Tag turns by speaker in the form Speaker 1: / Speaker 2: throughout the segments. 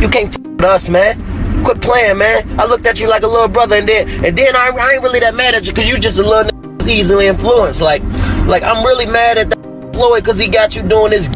Speaker 1: You can't f with us, man. Quit playing, man. I looked at you like a little brother, and then I ain't really that mad at you because you just a little easily influenced. Like I'm really mad at that Floyd because he got you doing this.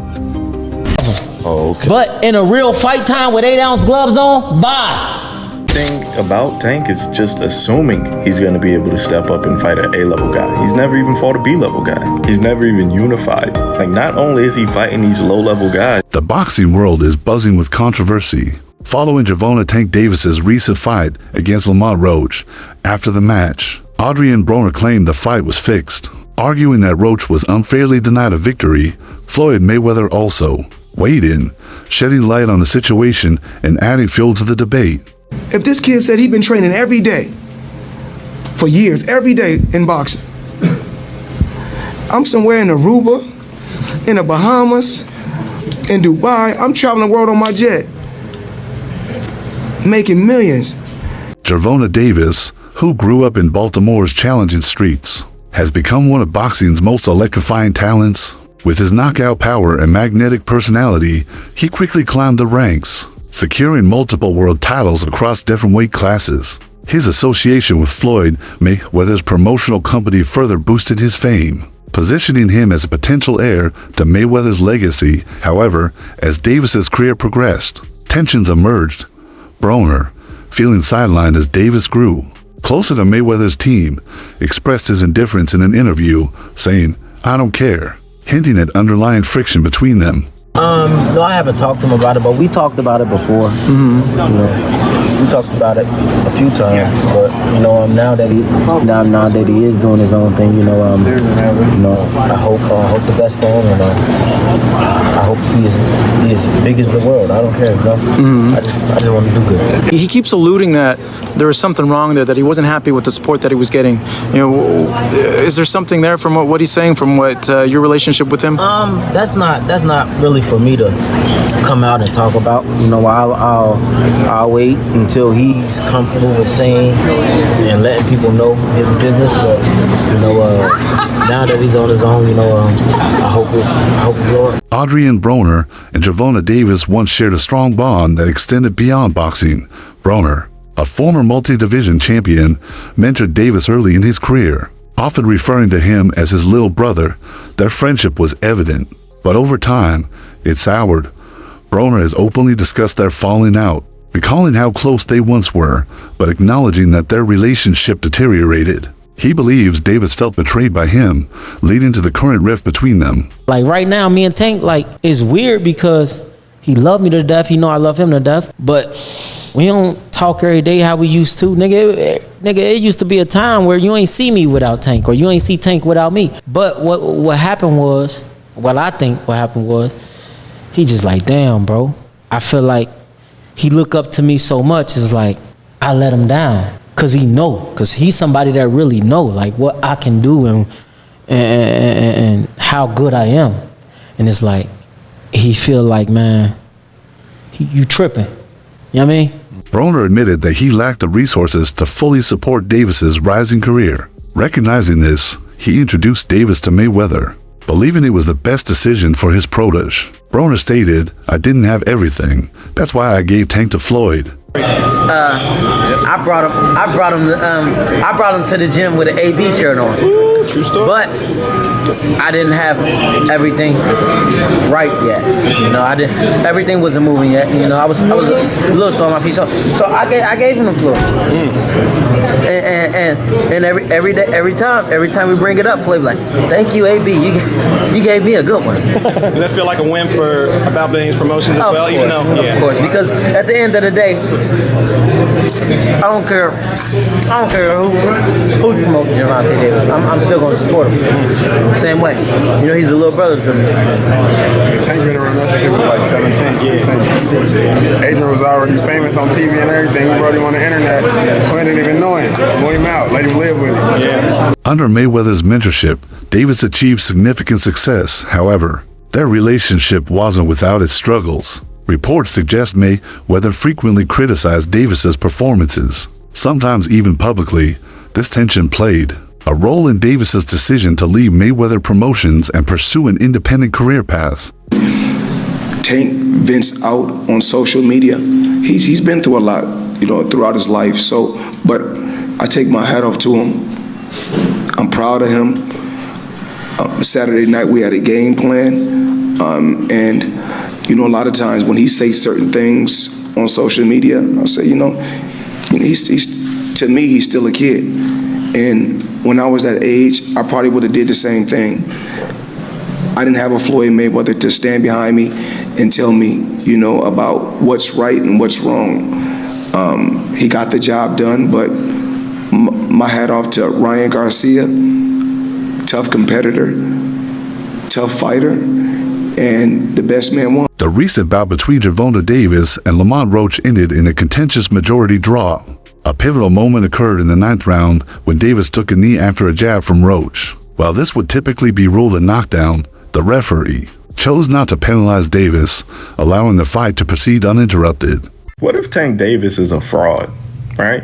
Speaker 2: Oh, okay.
Speaker 3: But in a real fight time with 8-ounce gloves on, bye.
Speaker 2: Thing about Tank is just assuming he's going to be able to step up and fight an A-level guy. He's never even fought a B-level guy. He's never even unified. Like, not only is he fighting these low-level guys.
Speaker 4: The boxing world is buzzing with controversy following Gervonta Tank Davis's recent fight against Lamont Roach. After the match, ADRIENBRONER claimed the fight was fixed, arguing that Roach was unfairly denied a victory. Floyd Mayweather also weighed in, shedding light on the situation and adding fuel to the debate.
Speaker 5: If this kid said he'd been training every day, for years, every day in boxing, I'm somewhere in Aruba, in the Bahamas, in Dubai, I'm traveling the world on my jet, making millions.
Speaker 4: Gervonta Davis, who grew up in Baltimore's challenging streets, has become one of boxing's most electrifying talents. With his knockout power and magnetic personality, he quickly climbed the ranks, securing multiple world titles across different weight classes. His association with Floyd Mayweather's promotional company further boosted his fame, positioning him as a potential heir to Mayweather's legacy. However, as Davis's career progressed, tensions emerged. Broner, feeling sidelined as Davis grew closer to Mayweather's team, expressed his indifference in an interview, saying, "I don't care," hinting at underlying friction between them.
Speaker 3: No, I haven't talked to him about it, but we talked about it before. You know, we talked about it a few times, but you know, now that he is doing his own thing, I hope the best for him, and I hope he is big as the world. I don't care, I just want to do good.
Speaker 6: He keeps alluding that there was something wrong there, that he wasn't happy with the support that he was getting. You know, is there something there from what he's saying, from what your relationship with him?
Speaker 3: That's not really for me to come out and talk about. You know, I'll wait until he's comfortable with saying and letting people know his business. But you know, now that he's on his own, I hope it Lord.
Speaker 4: ADRIENBRONER and Gervonta Davis once shared a strong bond that extended beyond boxing. Broner, a former multi-division champion, mentored Davis early in his career, often referring to him as his little brother. Their friendship was evident, but over time, it soured. Broner has openly discussed their falling out, recalling how close they once were, but acknowledging that their relationship deteriorated. He believes Davis felt betrayed by him, leading to the current rift between them.
Speaker 3: Like right now, me and Tank, it's weird because he loved me to death. He know I love him to death, but we don't talk every day how we used to. Nigga, it used to be a time where you ain't see me without Tank, or you ain't see Tank without me. But what happened was, I think what happened was, he just like, damn, bro. I feel like he look up to me so much. It's like I let him down because he's somebody that really know like what I can do and how good I am. And it's like he feel like, man, you tripping. You know what I mean?
Speaker 4: Broner admitted that he lacked the resources to fully support Davis's rising career. Recognizing this, he introduced Davis to Mayweather, believing it was the best decision for his protege. Broner stated, "I didn't have everything. That's why I gave Tank to Floyd."
Speaker 1: I brought him to the gym with an AB shirt on.
Speaker 2: True story.
Speaker 1: But I didn't have everything right yet. Everything wasn't moving yet. I was a little slow on my feet. So I gave him the floor. And every time we bring it up, Floyd like, "Thank you, AB. You gave me a good one."
Speaker 7: Does that feel like a win for About Billions Promotions as well?
Speaker 1: Of course, because at the end of the day, I don't care who promotes Gervonta Davis. I'm still gonna support him. Same way. He's a little brother to me.
Speaker 8: Tank been around us since he was like 17, 16. Adrian was already famous on TV and everything. We brought him on the internet. Floyd didn't even know him. Blew him out. Let him live with him. Yeah.
Speaker 4: Under Mayweather's mentorship, Davis achieved significant success. However, their relationship wasn't without its struggles. Reports suggest Mayweather frequently criticized Davis's performances, sometimes even publicly. This tension played a role in Davis's decision to leave Mayweather Promotions and pursue an independent career path.
Speaker 5: Tank vents out on social media. he's been through a lot, you know, throughout his life. So, but I take my hat off to him. I'm proud of him. Saturday night we had a game plan, and you know, a lot of times when he says certain things on social media, I say, you know, he's to me he's still a kid, and when I was that age, I probably would have did the same thing. I didn't have a Floyd Mayweather to stand behind me and tell me, you know, about what's right and what's wrong. He got the job done, but my hat off to Ryan Garcia, tough competitor, tough fighter, and the best man won.
Speaker 4: The recent bout between Gervonta Davis and Lamont Roach ended in a contentious majority draw. A pivotal moment occurred in the 9th round when Davis took a knee after a jab from Roach. While this would typically be ruled a knockdown, the referee chose not to penalize Davis, allowing the fight to proceed uninterrupted.
Speaker 2: What if Tank Davis is a fraud, right?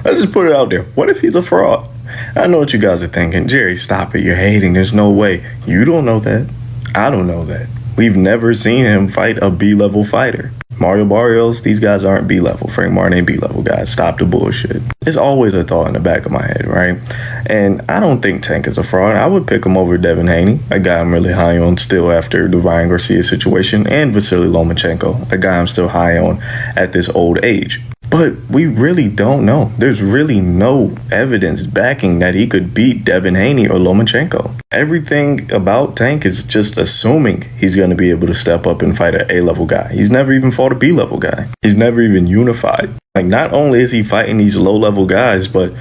Speaker 2: Let's just put it out there. What if he's a fraud? I know what you guys are thinking. Jerry, stop it. You're hating. There's no way. You don't know that. I don't know that. We've never seen him fight a B-level fighter. Mario Barrios, these guys aren't B-level. Frank Martin ain't B-level guys. Stop the bullshit. There's always a thought in the back of my head, right? And I don't think Tank is a fraud. I would pick him over Devin Haney, a guy I'm really high on still after the Ryan Garcia situation, and Vasily Lomachenko, a guy I'm still high on at this old age. But we really don't know. There's really no evidence backing that he could beat Devin Haney or Lomachenko. Everything about Tank is just assuming he's going to be able to step up and fight an A-level guy. He's never even fought a B-level guy. He's never even unified. Like, not only is he fighting these low-level guys, but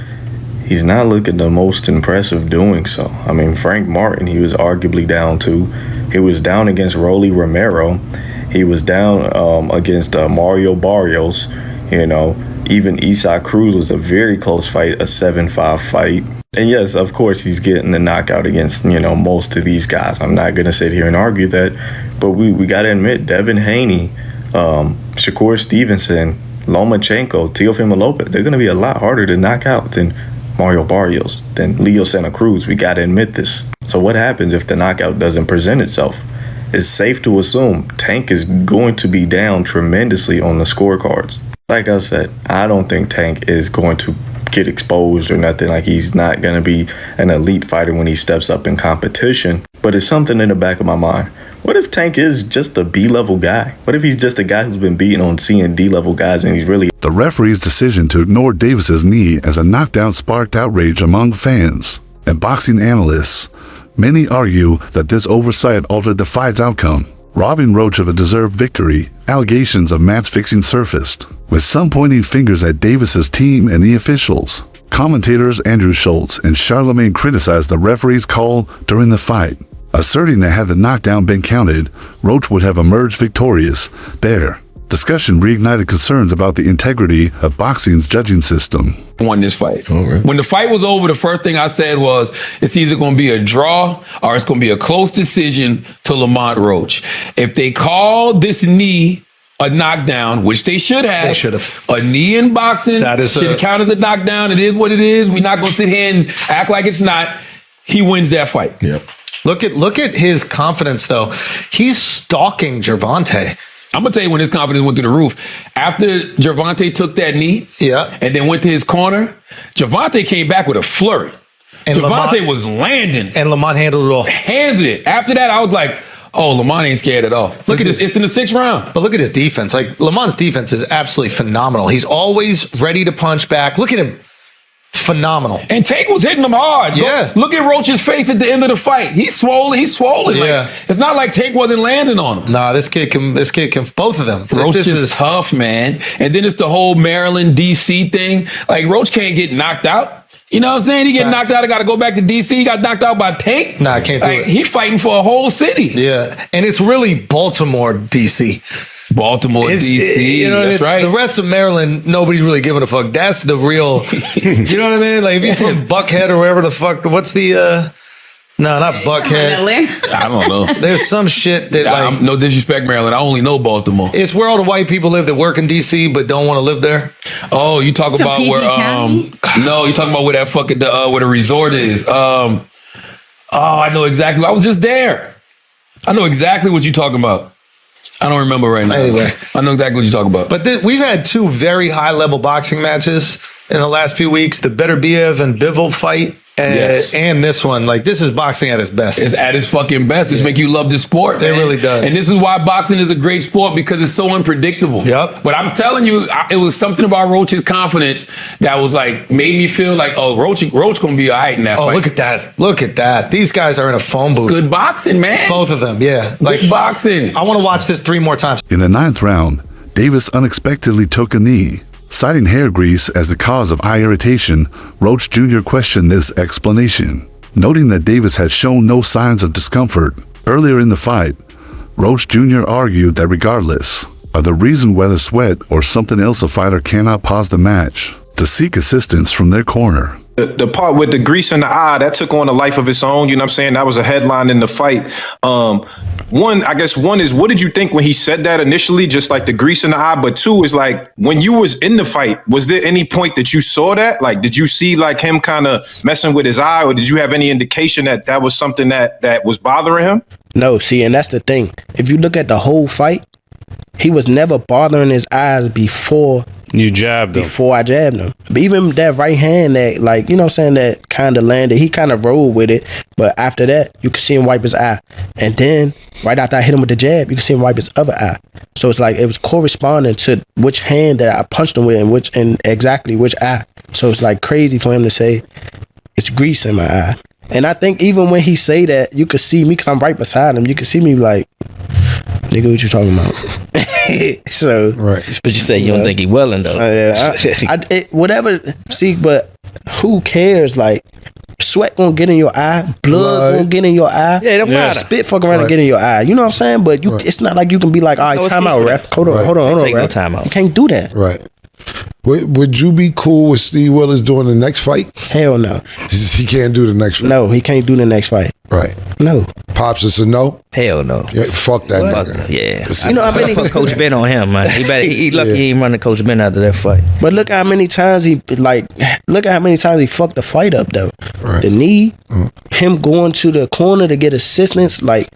Speaker 2: he's not looking the most impressive doing so. I mean, Frank Martin, he was arguably down to. He was down against Rolly Romero. He was down against Mario Barrios. You know, even Isaac Cruz was a very close fight, a 7-5 fight. And yes, of course, he's getting the knockout against, you know, most of these guys. I'm not going to sit here and argue that. But we got to admit, Devin Haney, Shakur Stevenson, Lomachenko, Teofimo Lopez, they're going to be a lot harder to knock out than Mario Barrios, than Leo Santa Cruz. We got to admit this. So what happens if the knockout doesn't present itself? It's safe to assume Tank is going to be down tremendously on the scorecards. Like I said, I don't think Tank is going to get exposed or nothing. Like, he's not going to be an elite fighter when he steps up in competition. But it's something in the back of my mind. What if Tank is just a B-level guy? What if he's just a guy who's been beaten on C and D-level guys and he's really...
Speaker 4: The referee's decision to ignore Davis's knee as a knockdown sparked outrage among fans and boxing analysts. Many argue that this oversight altered the fight's outcome, robbing Roach of a deserved victory. Allegations of match-fixing surfaced, with some pointing fingers at Davis's team and the officials. Commentators Andrew Schultz and Charlemagne criticized the referee's call during the fight, asserting that had the knockdown been counted, Roach would have emerged victorious. Their discussion reignited concerns about the integrity of boxing's judging system.
Speaker 9: Won this fight. When the fight was over, the first thing I said was, it's either going to be a draw or it's going to be a close decision to Lamont Roach. If they call this knee a knockdown, which they should have.
Speaker 10: They should have.
Speaker 9: A knee in boxing should have counted the knockdown. It is what it is. We're not going to sit here and act like it's not. He wins that fight.
Speaker 10: Yep. Look at his confidence, though. He's stalking Gervonta.
Speaker 9: I'm going to tell you when his confidence went through the roof. After Gervonta took that knee and then went to his corner, Gervonta came back with a flurry. And Gervonta was landing.
Speaker 10: And Lamont handled it all.
Speaker 9: Handled it. After that, I was like, oh, Lamont ain't scared at all. Look at this. It's in the 6th round.
Speaker 10: But look at his defense. Like, Lamont's defense is absolutely phenomenal. He's always ready to punch back. Look at him. Phenomenal.
Speaker 9: And Tank was hitting him hard.
Speaker 10: Yeah.
Speaker 9: Look at Roach's face at the end of the fight. He's swollen.
Speaker 10: Yeah.
Speaker 9: Like, it's not like Tank wasn't landing on him.
Speaker 10: Nah, this kid can, both of them.
Speaker 9: Roach is tough, man. And then it's the whole Maryland, D.C. thing. Like, Roach can't get knocked out. You know what I'm saying? He get knocked out. I got to go back to D.C. He got knocked out by Tank.
Speaker 10: Nah, I can't do it.
Speaker 9: He's fighting for a whole city.
Speaker 10: Yeah. And it's really Baltimore, D.C.
Speaker 9: Baltimore, D.C.
Speaker 10: You know,
Speaker 9: that's right.
Speaker 10: The rest of Maryland, nobody's really giving a fuck. That's the real, you know what I mean? Like, if you're from Buckhead or wherever the fuck, what's the, no, not Buckhead.
Speaker 9: I don't know.
Speaker 10: There's some shit that,
Speaker 9: no disrespect, Maryland. I only know Baltimore.
Speaker 10: It's where all the white people live that work in D.C. but don't want to live there.
Speaker 9: Oh, you talk about where, no, you talking about where that fucking, where the resort is. Oh, I know exactly. I was just there. I know exactly what you're talking about. I don't remember right now.
Speaker 10: Anyway.
Speaker 9: I know exactly what you're talking about.
Speaker 10: But we've had two very high-level boxing matches in the last few weeks. The Beterbiev and Bivol fight. And this one, like, this is boxing at its best.
Speaker 9: It's at its fucking best. It's make you love the sport.
Speaker 10: It really does.
Speaker 9: And this is why boxing is a great sport, because it's so unpredictable.
Speaker 10: Yep.
Speaker 9: But I'm telling you, it was something about Roach's confidence that was like, made me feel like, oh, Roach gonna be all right in that fight.
Speaker 10: Look at that. Look at that. These guys are in a phone booth.
Speaker 9: Good boxing, man.
Speaker 10: Both of them, yeah.
Speaker 9: Good boxing.
Speaker 10: I want to watch this 3 more times.
Speaker 4: In the 9th round, Davis unexpectedly took a knee. Citing hair grease as the cause of eye irritation, Roach Jr. questioned this explanation, noting that Davis had shown no signs of discomfort. Earlier in the fight, Roach Jr. argued that regardless of the reason, whether sweat or something else, a fighter cannot pause the match to seek assistance from their corner.
Speaker 11: The part with the grease in the eye, that took on a life of its own. You know what I'm saying? That was a headline in the fight. One is, what did you think when he said that initially? Just like the grease in the eye. But 2 is like, when you was in the fight, was there any point that you saw that? Like, did you see like him kind of messing with his eye, or did you have any indication that that was something that was bothering him?
Speaker 12: No, see, and that's the thing. If you look at the whole fight, he was never bothering his eyes before
Speaker 13: you jabbed him.
Speaker 12: Before I jabbed him. But even that right hand that, like, you know what I'm saying, that kind of landed, he kind of rolled with it. But after that, you could see him wipe his eye. And then, right after I hit him with the jab, you could see him wipe his other eye. So it's like, it was corresponding to which hand that I punched him with and exactly which eye. So it's like crazy for him to say, it's grease in my eye. And I think even when he say that, you could see me, because I'm right beside him, you could see me like, nigga, what you talking about? So,
Speaker 14: right.
Speaker 3: But you say you don't think he willing though.
Speaker 12: Whatever. See, but who cares? Like, sweat gonna get in your eye, blood gonna get in your eye.
Speaker 3: Yeah, it don't matter.
Speaker 12: Spit fuck around and get in your eye. You know what I'm saying? But you, it's not like you can be like, all right, time out, ref. Hold on,
Speaker 3: Take no
Speaker 12: ref.
Speaker 3: time out.
Speaker 12: You can't do that.
Speaker 14: Right. Would you be cool with Steve Willis doing the next fight?
Speaker 12: Hell no.
Speaker 14: He can't do the next fight.
Speaker 12: No, he can't do the next fight.
Speaker 14: Right.
Speaker 12: No.
Speaker 14: Pops is a no?
Speaker 3: Hell no.
Speaker 14: Yeah, fuck that nigga.
Speaker 3: Yeah. You know how many Coach Ben on him, man. He lucky he ain't running Coach Ben after that fight.
Speaker 12: But look how many times he fucked the fight up though.
Speaker 14: Right.
Speaker 12: The knee, him going to the corner to get assistance, like,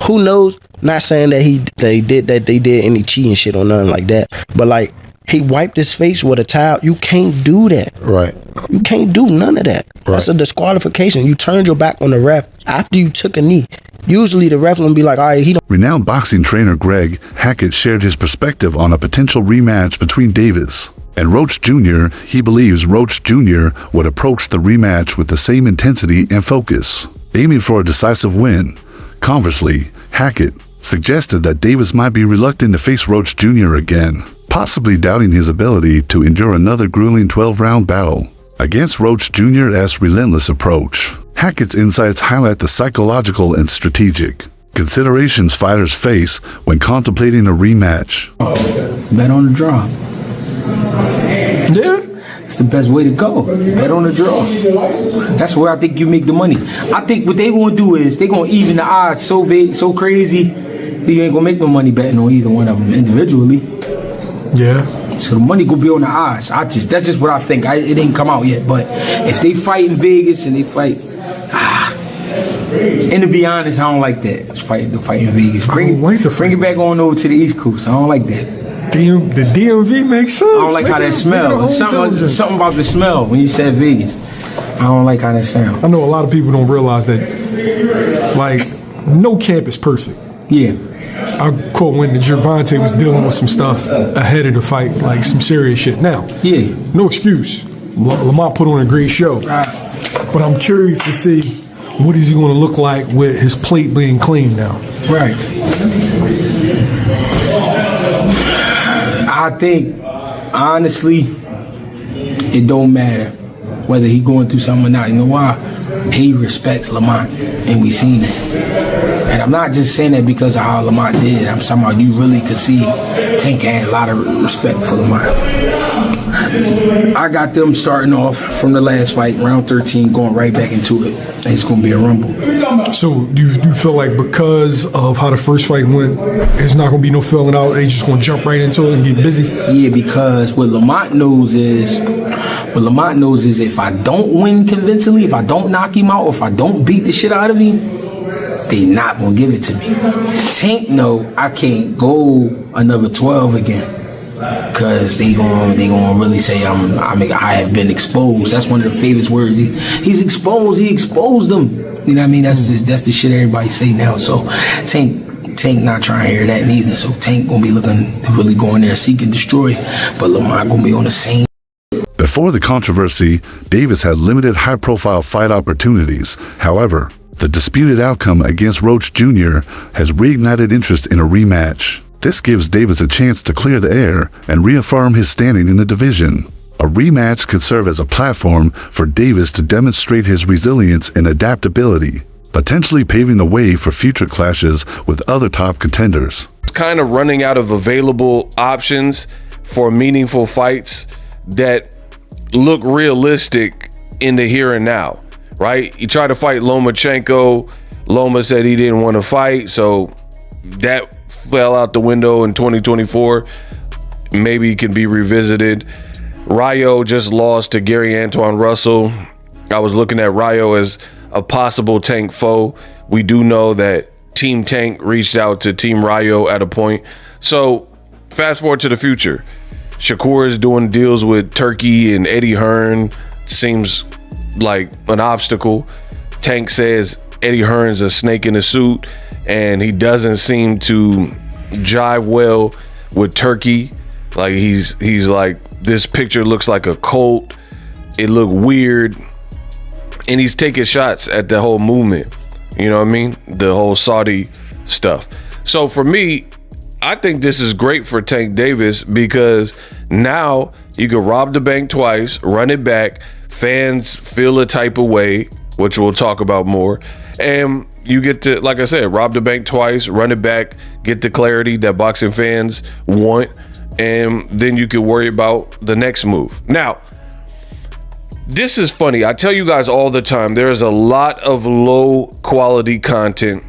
Speaker 12: who knows? Not saying that they did any cheating shit or nothing like that. But like, he wiped his face with a towel. You can't do that.
Speaker 14: Right.
Speaker 12: You can't do none of that. Right. That's a disqualification. You turned your back on the ref after you took a knee. Usually the ref will be like, all right, he don't.
Speaker 4: Renowned boxing trainer Greg Hackett shared his perspective on a potential rematch between Davis and Roach Jr. He believes Roach Jr. would approach the rematch with the same intensity and focus, aiming for a decisive win. Conversely, Hackett suggested that Davis might be reluctant to face Roach Jr. again, possibly doubting his ability to endure another grueling 12-round battle against Roach Jr.'s relentless approach. Hackett's insights highlight the psychological and strategic considerations fighters face when contemplating a rematch.
Speaker 15: Bet on the draw. Yeah. It's the best way to go. Bet on the draw. That's where I think you make the money. I think what they gonna do is they gonna even the odds so big, so crazy, you ain't gonna make no money betting on either one of them individually. Yeah. So the money gonna be on the odds. That's just what I think. It ain't come out yet, but if they fight in Vegas and they fight, and to be honest, I don't like that. Fight in Vegas. Bring it back on over to the East Coast. I don't like that.
Speaker 5: The DMV makes sense.
Speaker 15: I don't like how that smells. Something about the smell when you said Vegas. I don't like how that sounds.
Speaker 5: I know a lot of people don't realize that, like, no camp is perfect.
Speaker 15: Yeah.
Speaker 5: I quote when the Gervonta was dealing with some stuff ahead of the fight, like some serious shit. Now, no excuse. Lamont put on a great show, but I'm curious to see what is he going to look like with his plate being clean now.
Speaker 15: Right. I think, honestly, it don't matter whether he going through something or not. You know why? He respects Lamont, and we seen it. And I'm not just saying that because of how Lamont did. I'm talking about you really could see Tank had a lot of respect for Lamont. I got them starting off from the last fight, round 13, going right back into it. And it's going to be a rumble.
Speaker 5: So you feel like because of how the first fight went, it's not going to be no filling out, they just going to jump right into it and get busy?
Speaker 15: Yeah, because what Lamont knows is if I don't win convincingly, if I don't knock him out, or if I don't beat the shit out of him, they not gonna give it to me. Tank know I can't go another 12 again. Cause they gonna really say I have been exposed. That's one of the famous words. He's exposed. He exposed them. You know what I mean? That's the shit everybody say now. So Tank not trying to hear that neither. So Tank gonna be looking to really go in there, seek and destroy. But Lamont gonna be on the same.
Speaker 4: Before the controversy, Davis had limited high-profile fight opportunities. However, the disputed outcome against Roach Jr. has reignited interest in a rematch. This gives Davis a chance to clear the air and reaffirm his standing in the division. A rematch could serve as a platform for Davis to demonstrate his resilience and adaptability, potentially paving the way for future clashes with other top contenders.
Speaker 13: Kind of running out of available options for meaningful fights that look realistic in the here and now, right? You try to fight Lomachenko. Loma said he didn't want to fight, so that fell out the window in 2024. Maybe can be revisited. Rayo just lost to Gary Antoine Russell. I was looking at Rayo as a possible Tank foe. We do know that Team Tank reached out to Team Rayo at a point. So fast forward to the future. Shakur is doing deals with Turkey and Eddie Hearn. Seems like an obstacle. Tank says Eddie Hearn's a snake in a suit, and he doesn't seem to jive well with Turkey. Like he's like, this picture looks like a cult. It looked weird, and he's taking shots at the whole movement. You know what I mean? The whole Saudi stuff. So for me, I think this is great for Tank Davis because now you can rob the bank twice, run it back. Fans feel a type of way, which we'll talk about more. And you get to, like I said, rob the bank twice, run it back, get the clarity that boxing fans want, and then you can worry about the next move. Now, this is funny. I tell you guys all the time, there's a lot of low quality content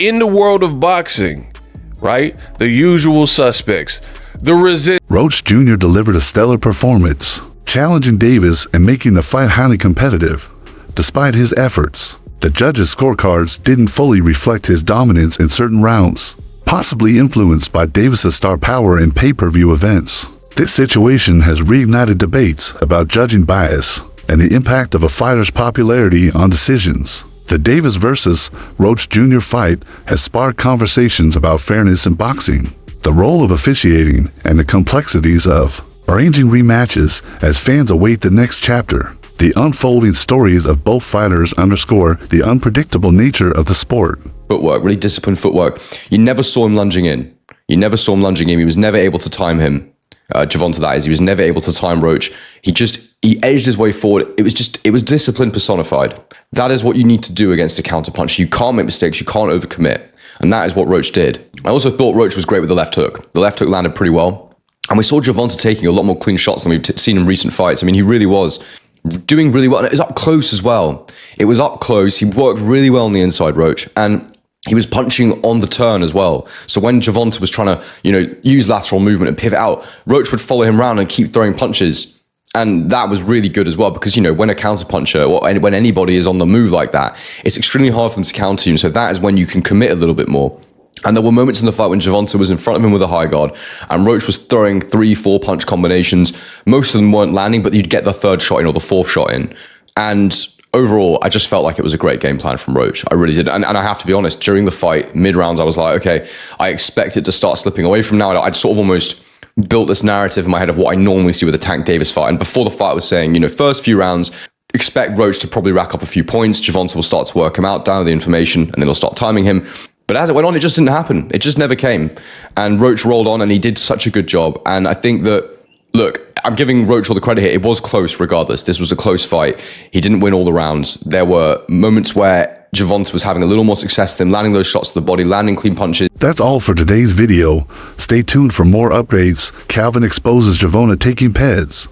Speaker 13: in the world of boxing, right? The usual suspects.
Speaker 4: Roach Jr. delivered a stellar performance, challenging Davis and making the fight highly competitive. Despite his efforts, the judges' scorecards didn't fully reflect his dominance in certain rounds, possibly influenced by Davis's star power in pay-per-view events. This situation has reignited debates about judging bias and the impact of a fighter's popularity on decisions. The Davis versus Roach Jr. fight has sparked conversations about fairness in boxing, the role of officiating, and the complexities of arranging rematches as fans await the next chapter. The unfolding stories of both fighters underscore the unpredictable nature of the sport.
Speaker 16: Footwork, really disciplined footwork. You never saw him lunging in. You never saw him lunging in. He was never able to time him. Gervonta, that is. He was never able to time Roach. He edged his way forward. It was discipline personified. That is what you need to do against a counterpuncher. You can't make mistakes. You can't overcommit. And that is what Roach did. I also thought Roach was great with the left hook. The left hook landed pretty well. And we saw Gervonta taking a lot more clean shots than we've seen in recent fights. I mean, he really was doing really well. And it was up close as well. It was up close. He worked really well on the inside, Roach. And he was punching on the turn as well. So when Gervonta was trying to, use lateral movement and pivot out, Roach would follow him around and keep throwing punches. And that was really good as well because, when a counterpuncher or when anybody is on the move like that, it's extremely hard for them to counter you. And so that is when you can commit a little bit more. And there were moments in the fight when Gervonta was in front of him with a high guard and Roach was throwing 3-4 punch combinations. Most of them weren't landing, but you'd get the third shot in or the fourth shot in. And overall, I just felt like it was a great game plan from Roach. I really did. And I have to be honest, during the fight, mid-rounds, I was like, okay, I expect it to start slipping away from now. I'd sort of almost built this narrative in my head of what I normally see with a Tank Davis fight. And before the fight, I was saying, first few rounds, expect Roach to probably rack up a few points. Gervonta will start to work him out, down the information, and then he'll start timing him. But as it went on, it just didn't happen. It just never came. And Roach rolled on and he did such a good job. And I think that, look, I'm giving Roach all the credit here. It was close regardless. This was a close fight. He didn't win all the rounds. There were moments where Gervonta was having a little more success than landing those shots to the body, landing clean punches.
Speaker 4: That's all for today's video. Stay tuned for more updates. Calvin exposes Gervonta taking peds.